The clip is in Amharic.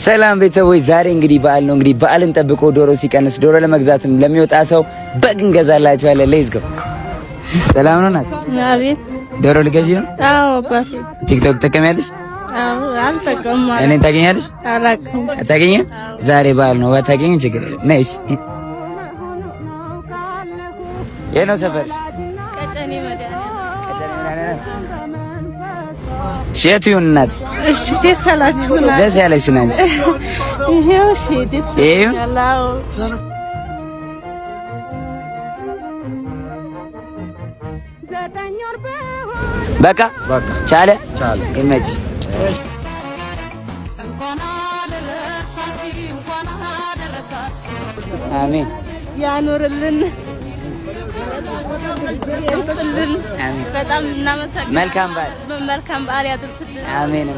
ሰላም ቤተሰቦች፣ ዛሬ እንግዲህ በዓል ነው። እንግዲህ በዓልን ጠብቆ ዶሮ ሲቀንስ ዶሮ ለመግዛትም ለሚወጣ ሰው በግ እንገዛላችኋለን። ሌትስ ጎ። ሰላም ነው ናት? አቤት። ዶሮ ልገዢ ነው? አዎ አባቴ። ቲክቶክ ትጠቀሚያለሽ? አዎ አልጠቀምም። እኔን ታገኛለሽ? አላውቅም። አታገኝም? ዛሬ በዓል ነው፣ ባታገኝ ችግር የለም። ነይሽ። የት ነው ሰፈርሽ? ቀጨኔ መድኃኒዓለም። ቀጨኔ መድኃኒዓለም። ሼት ይሁን እናት። እሺ ደስ አላችሁ? ደስ ያለሽ ናንቺ። ይሄው እሺ ደስ ያላው። በቃ ቻለ ይመች። አሜን ያኖርልን ይስጥልን። በጣም እናመሰግናለን። መልካም በዓል ያድርስልን። አሜን።